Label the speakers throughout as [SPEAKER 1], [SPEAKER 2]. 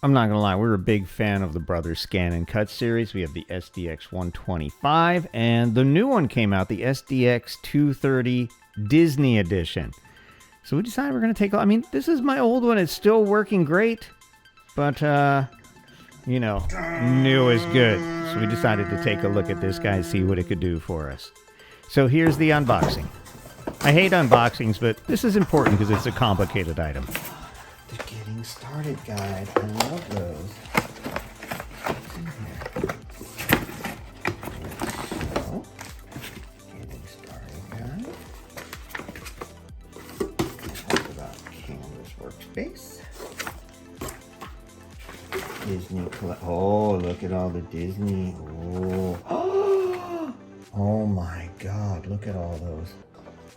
[SPEAKER 1] I'm not gonna lie, we're a big fan of the Brothers ScanNCut series. We have the SDX125, and the new one came out, the SDX230 Disney Edition. So we decided we're gonna take. I mean, this is my old one. It's still working great, but you know, new is good. So we decided to take a look at this guy, see what it could do for us. So here's the unboxing. I hate unboxings, but this is important because it's a complicated item.
[SPEAKER 2] The getting started guide. I love those. What's in here? So, getting started guide. Talk about Canvas workspace. Disney. Oh, look at all the Disney. Oh. Oh my God! Look at all those.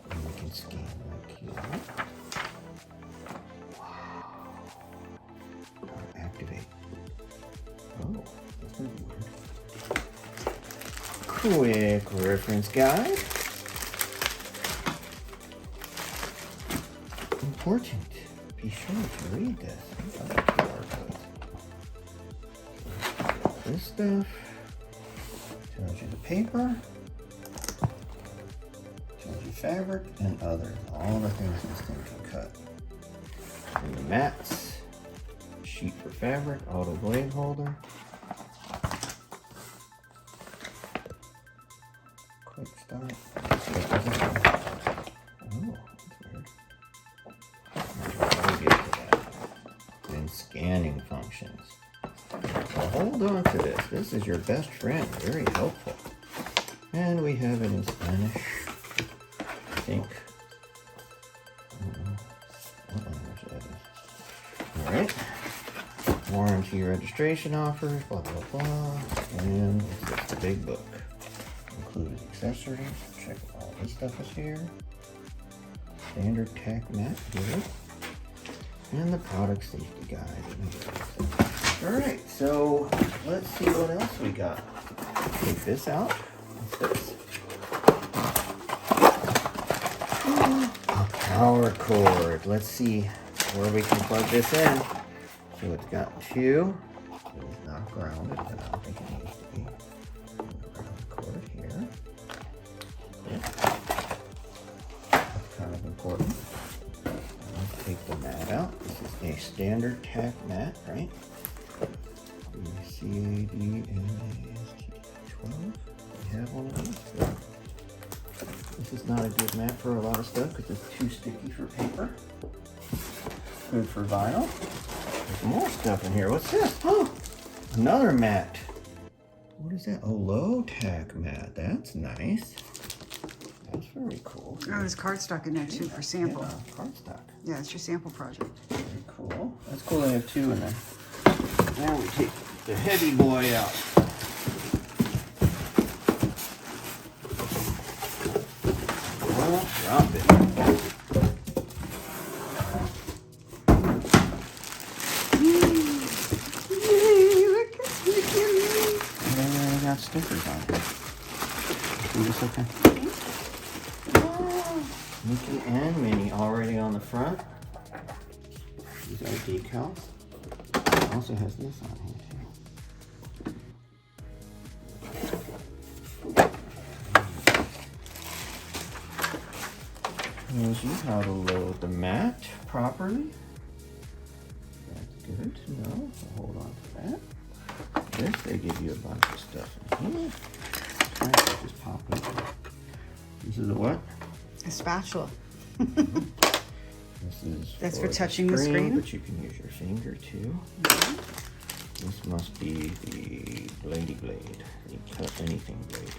[SPEAKER 2] And we can scan like here. Activate. Oh, that's gonna be weird. Quick reference guide. Important. Be sure to read this. This stuff tells you the paper, tells you fabric and others. All the things this thing can cut. And the mats. Sheet for fabric, auto blade holder. Quick start. Oh, that's weird. We'll get to that. Then scanning functions. So hold on to this. This is your best friend. Very helpful. And we have it in Spanish. I think. I don't know what language that is. Alright. Warranty registration offers, blah blah blah, and it's just a big book. Included accessories. Check all this stuff is here. Standard tack mat here, and the product safety guide. All right, so let's see what else we got. Take this out. What's this? A power cord. Let's see where we can plug this in. So it's got two. It's not grounded, but I don't think it needs to be. Ground cord here. That's kind of important. Let's take the mat out. This is a standard tack mat, right? CAD and AST12. We have one of these. This is not a good mat for a lot of stuff because it's too sticky for paper. Good for vinyl. There's more stuff in here. What's this? Oh, another mat. What is that? A low tack mat. That's nice. That's very cool.
[SPEAKER 3] Oh, there's cardstock in there too for sample.
[SPEAKER 2] Yeah, cardstock.
[SPEAKER 3] Yeah, it's your sample project.
[SPEAKER 2] Very cool. That's cool. They have two in there. Now we take the heavy boy out. Oh, drop it. Stickers on here. Is this okay? Mickey and Minnie already on the front. These are decals. It also has this on here too. Tells you how to load the mat properly. That's good to know. So hold on to that. This, they give you a bunch of stuff in here. Just pop it. This is a what?
[SPEAKER 3] A spatula.
[SPEAKER 2] This is
[SPEAKER 3] That's for touching the screen.
[SPEAKER 2] But you can use your finger too. This must be the bladey blade. You cut anything blade.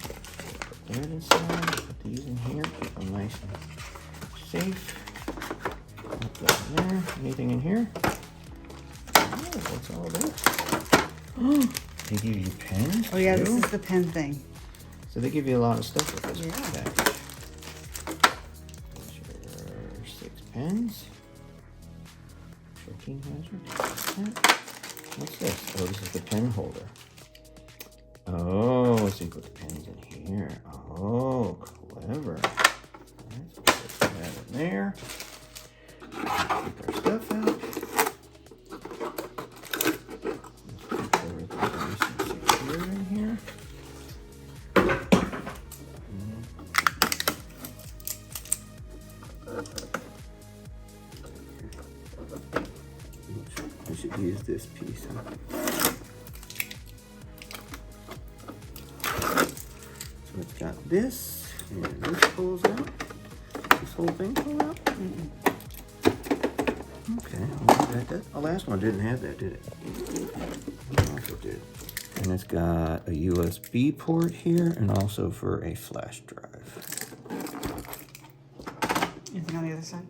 [SPEAKER 2] Put that inside. Put these in here. Keep them nice and safe. Put that in there. Anything in here? Oh, what's all this? They give you pens.
[SPEAKER 3] Oh yeah,
[SPEAKER 2] too?
[SPEAKER 3] this is the pen thing.
[SPEAKER 2] So they give you a lot of stuff with this
[SPEAKER 3] Yeah.
[SPEAKER 2] package. There's your 6 pens. 14 hazard. What's this? Oh, this is the pen holder. Oh, so you put the pens in here. Oh, clever. Let's put that in there. Keep our stuff out. should use this piece. So it's got this, and this pulls out. This whole thing pull out? Okay, the last one didn't have that, did it? It also did. And it's got a USB port here, and also for a flash drive.
[SPEAKER 3] Anything on the other side?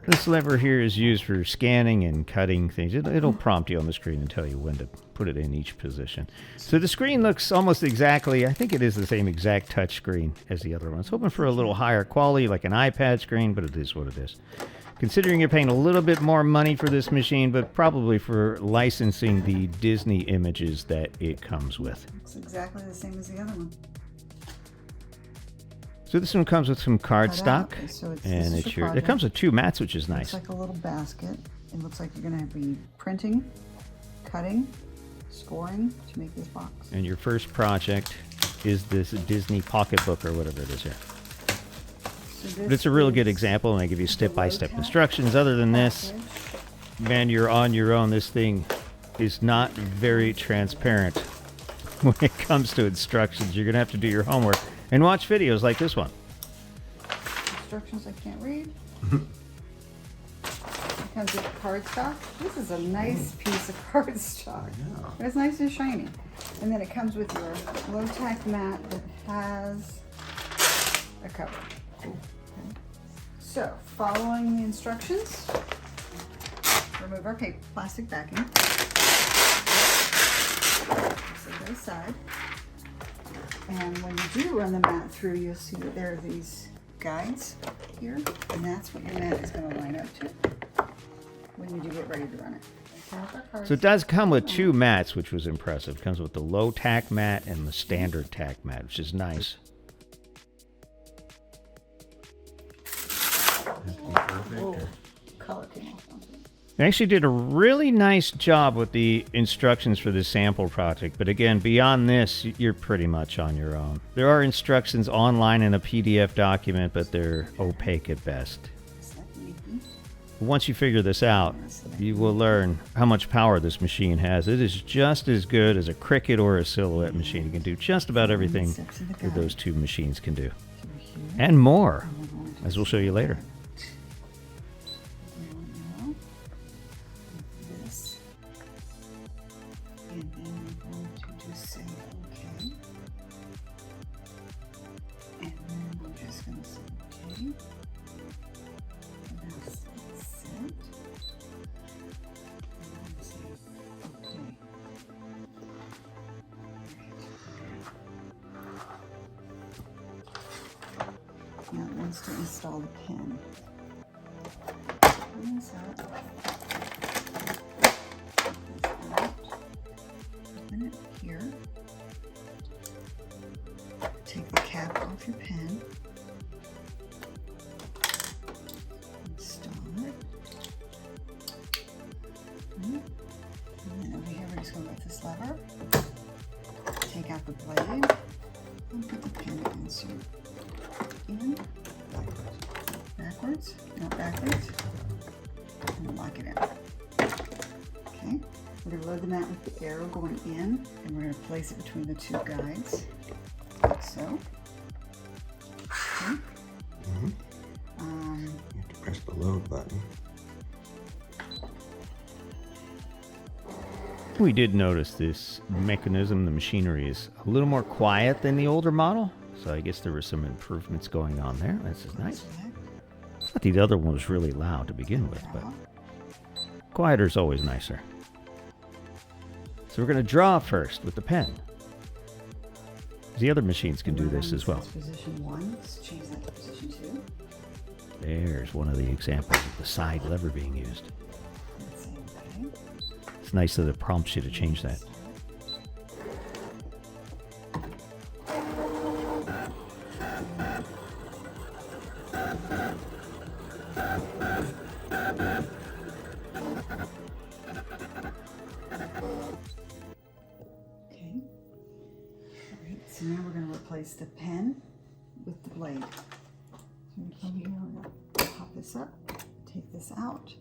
[SPEAKER 1] This lever here is used for scanning and cutting things. It'll prompt you on the screen and tell you when to put it in each position. So the screen looks almost exactly, I think it is the same exact touch screen as the other one. It's hoping for a little higher quality, like an iPad screen, but it is what it is. Considering you're paying a little bit more money for this machine, but probably for licensing the Disney images that it comes with.
[SPEAKER 3] Looks exactly the same as the other one.
[SPEAKER 1] So this one comes with some cardstock,
[SPEAKER 3] Okay, so
[SPEAKER 1] and
[SPEAKER 3] this is your
[SPEAKER 1] it
[SPEAKER 3] project.
[SPEAKER 1] comes with 2 mats, which is nice.
[SPEAKER 3] It's like a little basket. It looks like you're going to be printing, cutting, scoring to make this box.
[SPEAKER 1] And your first project is this Disney pocketbook or whatever it is here.
[SPEAKER 3] So
[SPEAKER 1] But it's a real good example, and I give you step-by-step instructions. Other than this, man, you're on your own. This thing is not very transparent when it comes to instructions. You're going to have to do your homework and watch videos like this one.
[SPEAKER 3] Instructions I can't read. It comes with cardstock. This is a nice piece of cardstock. It's nice and shiny. And then it comes with your low-tack mat that has a cover. Okay. So, following the instructions, remove our plastic backing. Set that aside. And when you do run the mat through, you'll see that there are these guides here, and that's what your mat is going to line up to when you do get ready to run it.
[SPEAKER 1] So it does come with 2 mats, which was impressive. It comes with the low tack mat and the standard tack mat, which is nice.
[SPEAKER 3] Whoa, color came off onto it.
[SPEAKER 1] They actually did a really nice job with the instructions for this sample project, but again, beyond this, you're pretty much on your own. There are instructions online in a PDF document, but they're opaque at best. Once you figure this out, you will learn how much power this machine has. It is just as good as a Cricut or a Silhouette machine. You can do just about everything that those 2 machines can do. And more, as we'll show you later.
[SPEAKER 3] Now it wants to install the pin. Open it here. Take the cap off your pen. Install it. And then over here we're just going to lift this lever. Take out the blade and put the pin insert in. Backwards, not backwards, and lock it in. Okay, we're going to load the mat with the arrow going in, and we're going to place it between the 2 guides, like so. Okay.
[SPEAKER 2] You have to press the load button.
[SPEAKER 1] We did notice this mechanism, the machinery, is a little more quiet than the older model. So I guess there were some improvements going on there. This is nice. I thought the other one was really loud to begin with, but quieter is always nicer. So we're going to draw first with the pen. The other machines can do this as well.
[SPEAKER 3] Position 1, let's change that to position 2.
[SPEAKER 1] There's one of the examples of the side lever being used.
[SPEAKER 3] Let's say okay.
[SPEAKER 1] It's nice that it prompts you to change that.
[SPEAKER 3] Okay. Alright, so now we're going to replace the pen with the blade. So we come here, we're going to pop this up, take this out,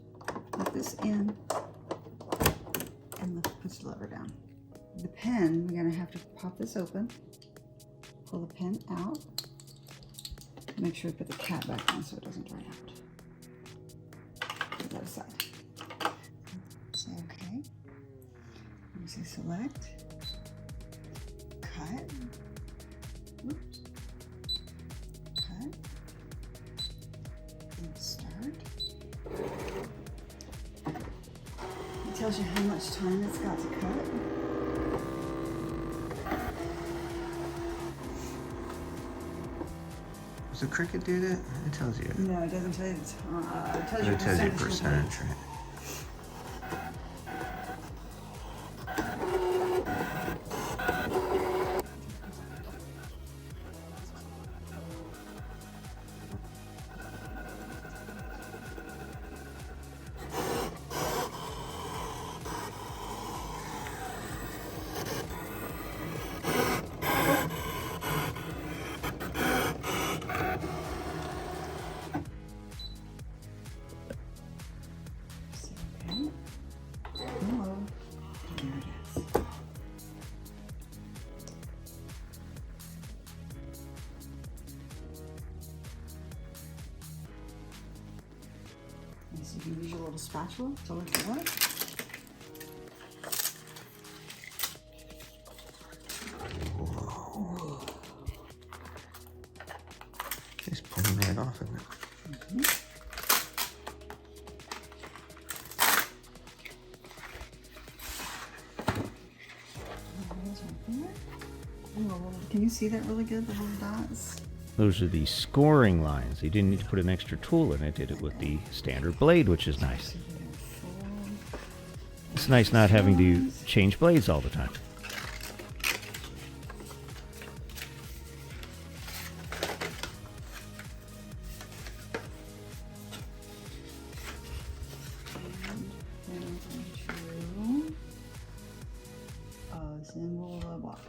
[SPEAKER 3] put this in, and push the lever down. The pen, we're going to have to pop this open, pull the pen out, make sure we put the cap back on so it doesn't dry out. Put that aside. Say okay. You say select, cut, oops, cut, and start. It tells you how much time it's got to cut.
[SPEAKER 2] Does the Cricut do that? It tells you.
[SPEAKER 3] No, it doesn't tell you. It tells you
[SPEAKER 2] It tells you
[SPEAKER 3] percentage.
[SPEAKER 2] percentage, right?
[SPEAKER 3] Hello. There it is. So you can use your little spatula to lift it up.
[SPEAKER 2] Whoa. It's pulling right off of it.
[SPEAKER 3] Can you see that really good, the little dots?
[SPEAKER 1] Those are the scoring lines. You didn't need to put an extra tool in it. Did it with the standard blade, which is nice. It's nice not having to change blades all the time.
[SPEAKER 3] Assemble the box.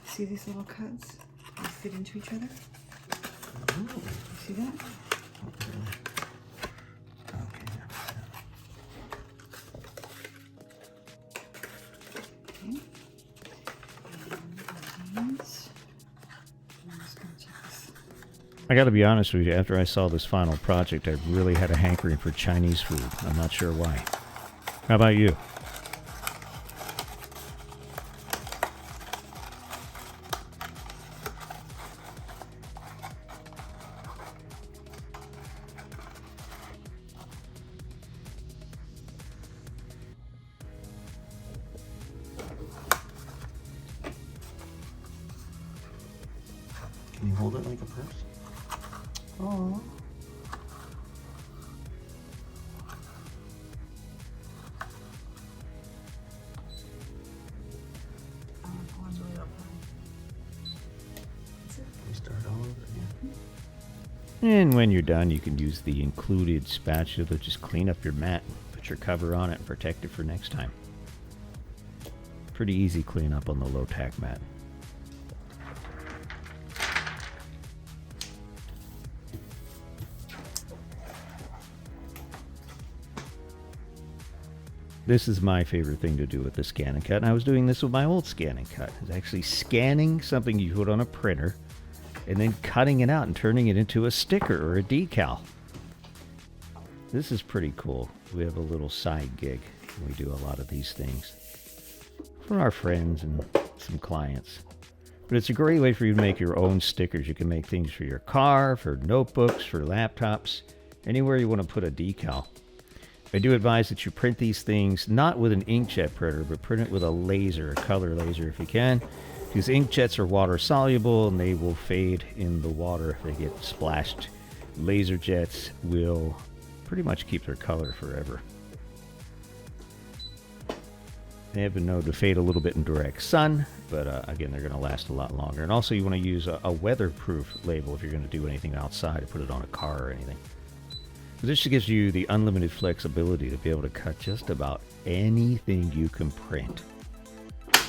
[SPEAKER 3] See these little cuts? They fit into each other. You see that? Okay. And these. I'm just gonna check this.
[SPEAKER 1] I got to be honest with you, after I saw this final project, I really had a hankering for Chinese food. I'm not sure why. How about you?
[SPEAKER 2] Can you hold it like a purse?
[SPEAKER 3] Oh.
[SPEAKER 2] Can we start all over again?
[SPEAKER 1] And when you're done, you can use the included spatula to just clean up your mat, put your cover on it, and protect it for next time. Pretty easy cleanup on the low-tack mat. This is my favorite thing to do with the ScanNCut, and I was doing this with my old ScanNCut. It's actually scanning something you put on a printer and then cutting it out and turning it into a sticker or a decal. This is pretty cool. We have a little side gig. We do a lot of these things for our friends and some clients. But it's a great way for you to make your own stickers. You can make things for your car, for notebooks, for laptops, anywhere you want to put a decal. I do advise that you print these things not with an inkjet printer, but print it with a laser, a color laser if you can, because inkjets are water soluble and they will fade in the water if they get splashed. Laser jets will pretty much keep their color forever. They have been known to fade a little bit in direct sun, but again, they're going to last a lot longer. And also you want to use a weatherproof label if you're going to do anything outside, or put it on a car or anything. This just gives you the unlimited flexibility to be able to cut just about anything you can print.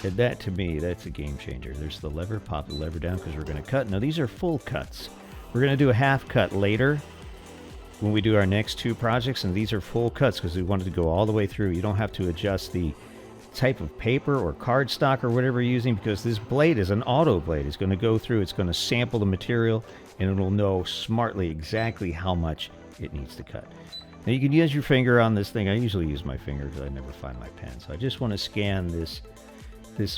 [SPEAKER 1] And that, to me, that's a game changer. There's the lever. Pop the lever down because we're going to cut. Now, these are full cuts. We're going to do a half cut later when we do our next two projects, and these are full cuts because we wanted to go all the way through. You don't have to adjust the type of paper or cardstock or whatever you're using, because this blade is an auto blade. It's going to go through, it's going to sample the material, and it'll know smartly exactly how much it needs to cut. Now you can use your finger on this thing. I usually use my finger because I never find my pen. So I just want to scan this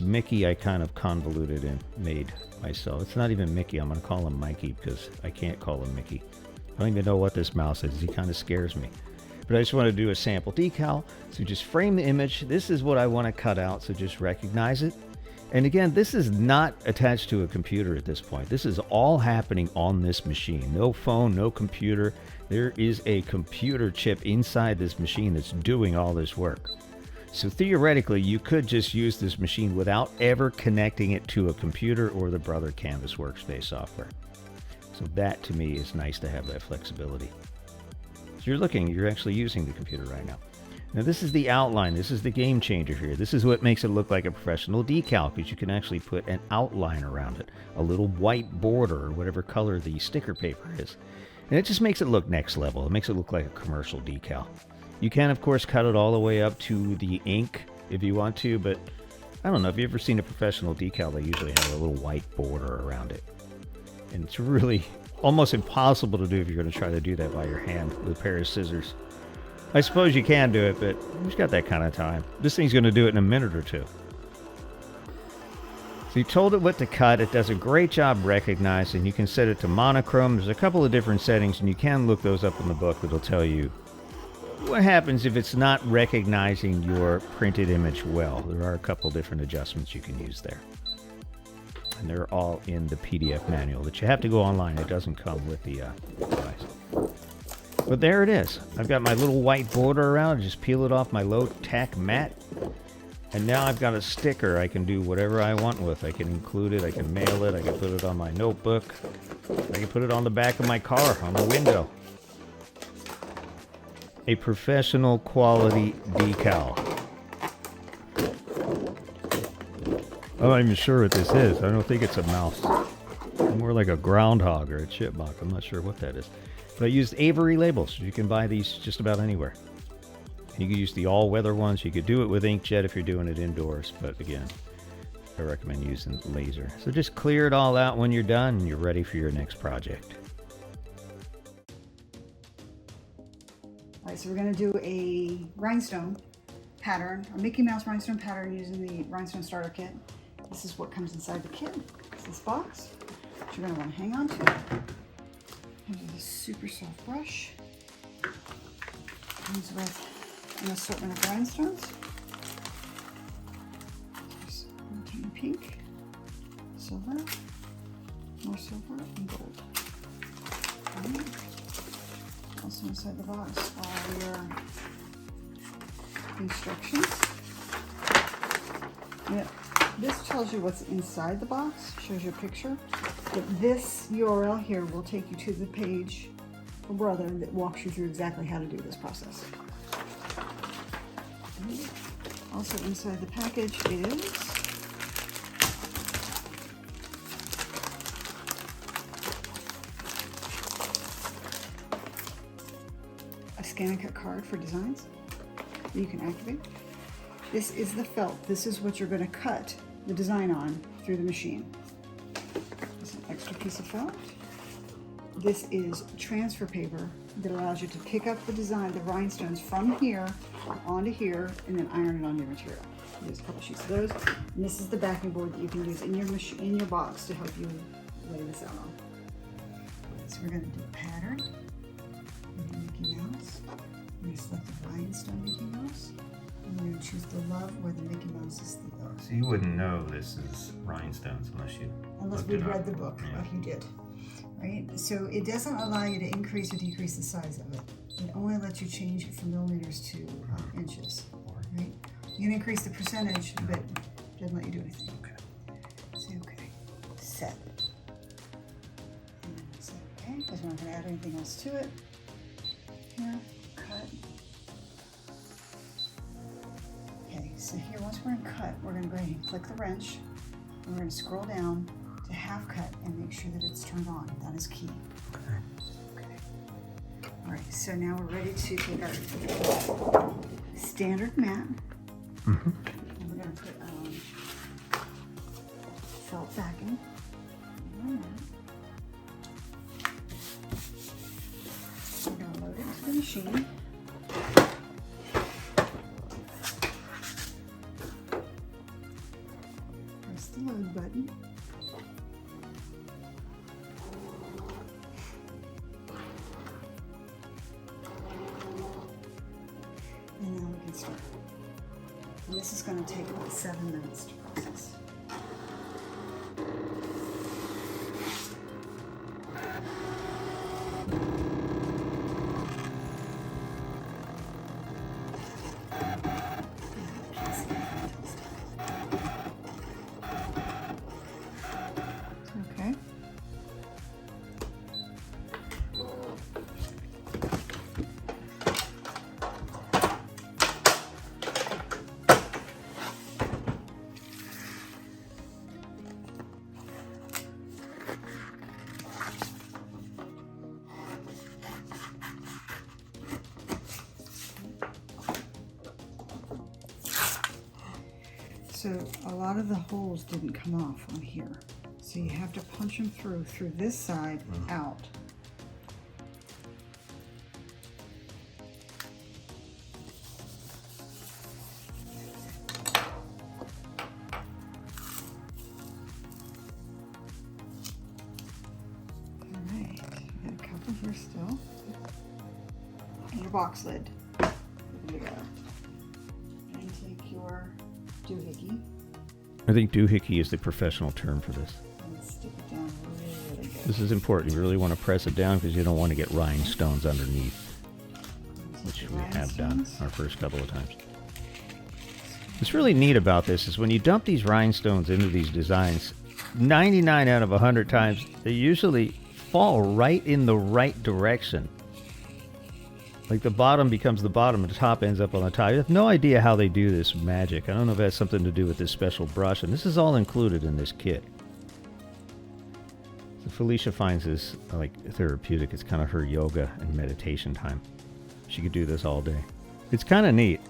[SPEAKER 1] Mickey I kind of convoluted and made myself. It's not even Mickey. I'm going to call him Mikey because I can't call him Mickey. I don't even know what this mouse is. He kind of scares me. But I just want to do a sample decal. So just frame the image. This is what I want to cut out, so just recognize it. And again, this is not attached to a computer at this point. This is all happening on this machine. No phone, no computer. There is a computer chip inside this machine that's doing all this work. So theoretically, you could just use this machine without ever connecting it to a computer or the Brother Canvas workspace software. So that, to me, is nice to have that flexibility. So you're actually using the computer right now. Now this is the outline. This is the game changer here. This is what makes it look like a professional decal, because you can actually put an outline around it, a little white border or whatever color the sticker paper is. And it just makes it look next level. It makes it look like a commercial decal. You can, of course, cut it all the way up to the ink if you want to, but I don't know. If you've ever seen a professional decal, they usually have a little white border around it. And it's really almost impossible to do if you're going to try to do that by your hand with a pair of scissors. I suppose you can do it, but who's got that kind of time? This thing's going to do it in a minute or two. So you told it what to cut. It does a great job recognizing. You can set it to monochrome. There's a couple of different settings, and you can look those up in the book that'll tell you what happens if it's not recognizing your printed image well. There are a couple different adjustments you can use there. And they're all in the PDF manual that you have to go online. It doesn't come with the device. But there it is. I've got my little white border around. Just peel it off my low-tack mat. And now I've got a sticker I can do whatever I want with. I can include it. I can mail it. I can put it on my notebook. I can put it on the back of my car, on the window. A professional quality decal. I'm not even sure what this is. I don't think it's a mouse. It's more like a groundhog or a chipmunk. I'm not sure what that is. But I used Avery labels. You can buy these just about anywhere. You can use the all-weather ones. You could do it with inkjet if you're doing it indoors. But again, I recommend using laser. So just clear it all out when you're done and you're ready for your next project.
[SPEAKER 3] All right, so we're going to do a rhinestone pattern, a Mickey Mouse rhinestone pattern using the rhinestone starter kit. This is what comes inside the kit. It's this box, which you're going to want to hang on to. Comes with a super soft brush. Comes with an assortment of rhinestones. There's one tiny pink, silver, more silver, and gold. Okay. Also inside the box are your instructions. Yeah, this tells you what's inside the box, shows you a picture. But this URL here will take you to the page for Brother that walks you through exactly how to do this process. Also inside the package is a ScanNCut card for designs that you can activate. This is the felt. This is what you're going to cut the design on through the machine. It's an extra piece of felt. This is transfer paper that allows you to pick up the design, the rhinestones from here onto here, and then iron it on your material. There's a couple sheets of those. And this is the backing board that you can use in your machine, in your box, to help you lay this out on. So we're going to do a pattern. Mickey Mouse. We're going to select the rhinestone Mickey Mouse. And we're going to choose the love where the Mickey Mouse is the O.
[SPEAKER 1] So you wouldn't know this is rhinestones
[SPEAKER 3] Unless we read the book, like you did. Right? So it doesn't allow you to increase or decrease the size of it. It only lets you change it from millimeters to inches. Right? You can increase the percentage, but it doesn't let you do anything. Okay. Say okay. Set. And then say okay, because we're not going to add anything else to it. Here, cut. Okay, so here, once we're in cut, we're going to go ahead and click the wrench. And we're going to scroll down to half cut and make sure that it's turned on. That is key. All right, so now we're ready to take our standard mat.
[SPEAKER 1] Mm-hmm.
[SPEAKER 3] And we're going to put felt backing on that. We're going to load it into the machine. Press the load button. And now we can start. And this is going to take about 7 minutes to process. Okay. So a lot of the holes didn't come off on here. So you have to punch them through this side out. All right, got a couple here still. And your box lid. There you go. And take your doohickey.
[SPEAKER 1] I think doohickey is the professional term for this.
[SPEAKER 3] And stick it down really good.
[SPEAKER 1] This is important. You really want to press it down because you don't want to get rhinestones underneath, which we have done our first couple of times. What's really neat about this is when you dump these rhinestones into these designs, 99 out of 100 times, they usually fall right in the right direction. Like the bottom becomes the bottom and the top ends up on the top. You have no idea how they do this magic. I don't know if it has something to do with this special brush, and this is all included in this kit. So Felicia finds this like therapeutic. It's kind of her yoga and meditation time. She could do this all day. It's kind of neat.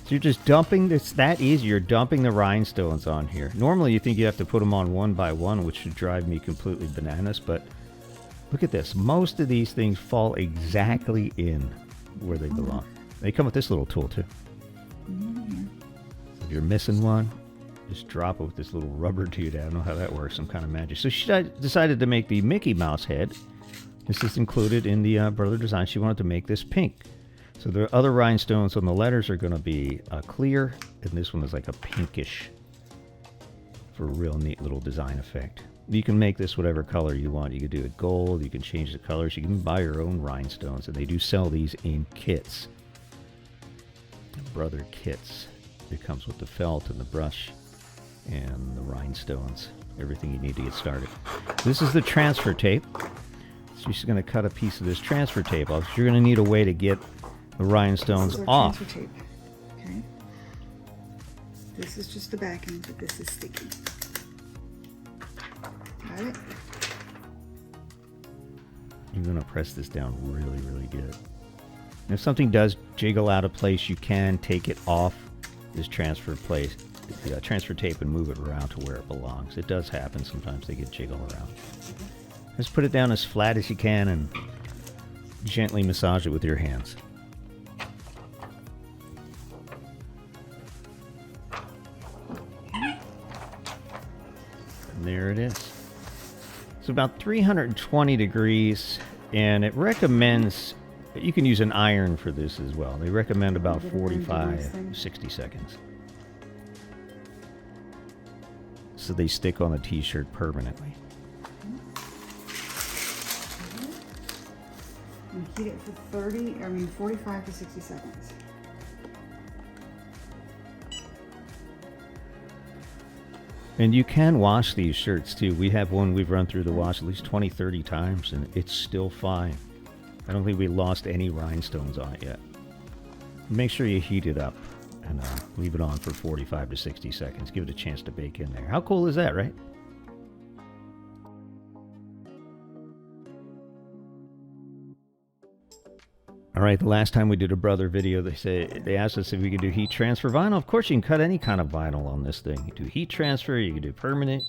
[SPEAKER 1] So you're just dumping this, that easy. You're dumping the rhinestones on here. Normally you think you have to put them on one by one, which would drive me completely bananas, but look at this. Most of these things fall exactly in where they belong. They come with this little tool too. So if you're missing one, just drop it with this little rubber dude. I don't know how that works. Some kind of magic. So she decided to make the Mickey Mouse head. This is included in the brother design. She wanted to make this pink. So the other rhinestones on the letters are going to be clear, and this one is like a pinkish for a real neat little design effect. You can make this whatever color you want. You can do it gold. You can change the colors. You can buy your own rhinestones, and they do sell these in kits. Brother kits. It comes with the felt and the brush and the rhinestones. Everything you need to get started. This is the transfer tape. So she's going to cut a piece of this transfer tape off. You're going to need a way to get the rhinestones off.
[SPEAKER 3] Transfer tape. Okay. This is just the backing, but this is sticky. Got it?
[SPEAKER 1] You're going to press this down really, really good. And if something does jiggle out of place, you can take it off this transfer tape and move it around to where it belongs. It does happen. Sometimes they get jiggle around. Just put it down as flat as you can and gently massage it with your hands. And there it is. It's about 320 degrees, and it recommends, you can use an iron for this as well. They recommend about 45, 60 seconds. So they stick on the t-shirt permanently.
[SPEAKER 3] And heat it for 45 to 60 seconds.
[SPEAKER 1] And you can wash these shirts too. We have one we've run through the wash at least 20, 30 times, and it's still fine. I don't think we lost any rhinestones on it yet. Make sure you heat it up and leave it on for 45 to 60 seconds. Give it a chance to bake in there. How cool is that, right? All right, the last time we did a brother video, they asked us if we could do heat transfer vinyl. Of course, you can cut any kind of vinyl on this thing. You can do heat transfer, you can do permanent.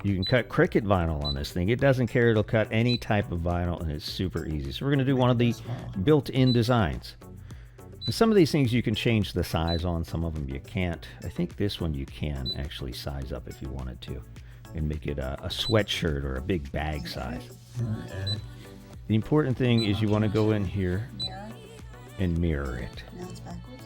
[SPEAKER 1] You can cut cricut vinyl on this thing. It doesn't care. It'll cut any type of vinyl, and it's super easy. So we're going to do one of the built-in designs. And some of these things you can change the size on. Some of them you can't. I think this one you can actually size up if you wanted to and make it a sweatshirt or a big bag size. The important thing is you want to go in here and mirror it.
[SPEAKER 3] Now it's backwards.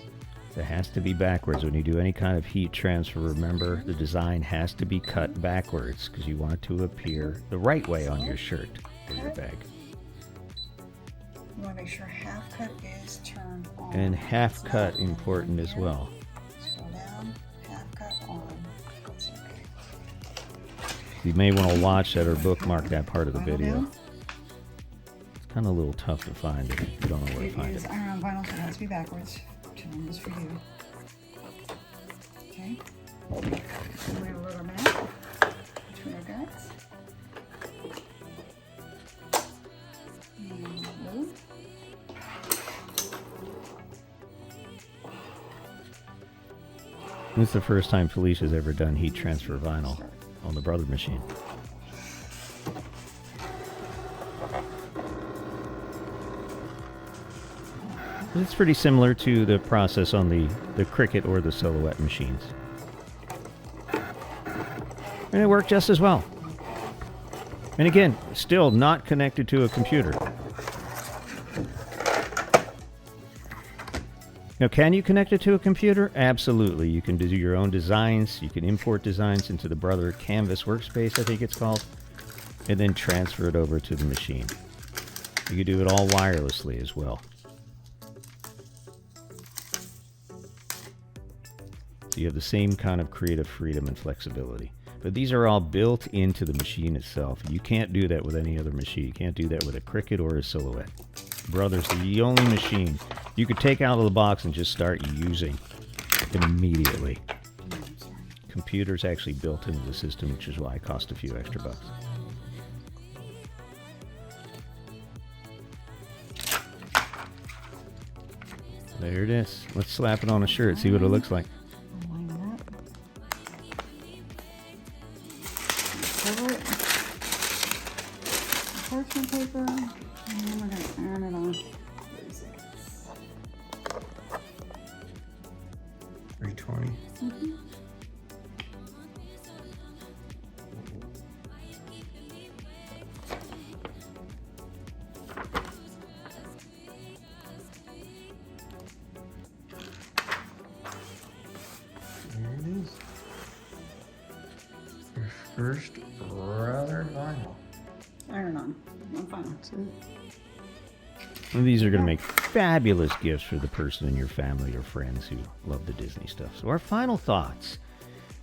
[SPEAKER 1] It has to be backwards. When you do any kind of heat transfer, remember the design has to be cut backwards because you want it to appear the right way on your shirt or your bag.
[SPEAKER 3] You want to make sure half cut is turned on.
[SPEAKER 1] And half cut important as well.
[SPEAKER 3] Scroll down, half cut on. That's okay.
[SPEAKER 1] You may want to watch that or bookmark that part of the
[SPEAKER 3] Vinyl
[SPEAKER 1] video.
[SPEAKER 3] down.
[SPEAKER 1] It's kind of a little tough to find if you don't know where to
[SPEAKER 3] It
[SPEAKER 1] find
[SPEAKER 3] is
[SPEAKER 1] it.
[SPEAKER 3] iron-on vinyl, so it has to be backwards. Telling this for you. Okay. We're going to load our mat between our guts. And load.
[SPEAKER 1] This is the first time Felicia's ever done heat transfer vinyl on the brother machine. It's pretty similar to the process on the Cricut or the Silhouette machines. And it worked just as well. And again, still not connected to a computer. Now, can you connect it to a computer? Absolutely. You can do your own designs. You can import designs into the Brother Canvas workspace, I think it's called, and then transfer it over to the machine. You can do it all wirelessly as well. So you have the same kind of creative freedom and flexibility. But these are all built into the machine itself. You can't do that with any other machine. You can't do that with a Cricut or a Silhouette. Brother's the only machine you could take out of the box and just start using immediately. Computer's actually built into the system, which is why it cost a few extra bucks. There it is. Let's slap it on a shirt, see what it looks like.
[SPEAKER 3] Line it up. Cover it. Parchment paper. And then we're going to iron it on. 30 seconds.
[SPEAKER 2] 320. There it is. Your first brother vinyl.
[SPEAKER 3] Iron on. One final.
[SPEAKER 1] And these are going to make fabulous gifts for the person in your family or friends who love the Disney stuff. So our final thoughts.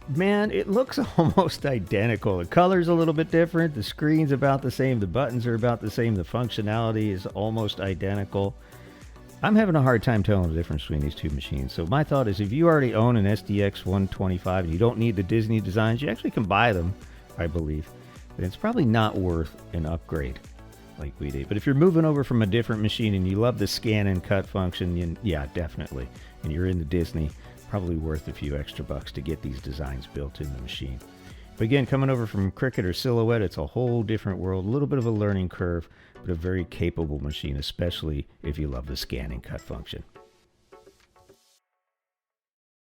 [SPEAKER 1] Man, it looks almost identical. The color's a little bit different. The screen's about the same. The buttons are about the same. The functionality is almost identical. I'm having a hard time telling the difference between these two machines. So my thought is if you already own an SDX230 and you don't need the Disney designs, you actually can buy them, I believe. But it's probably not worth an upgrade like we did. But if you're moving over from a different machine and you love the scan and cut function, yeah, definitely. And you're in the Disney, probably worth a few extra bucks to get these designs built in the machine. But again, coming over from Cricut or Silhouette, it's a whole different world, a little bit of a learning curve, but a very capable machine, especially if you love the scan and cut function.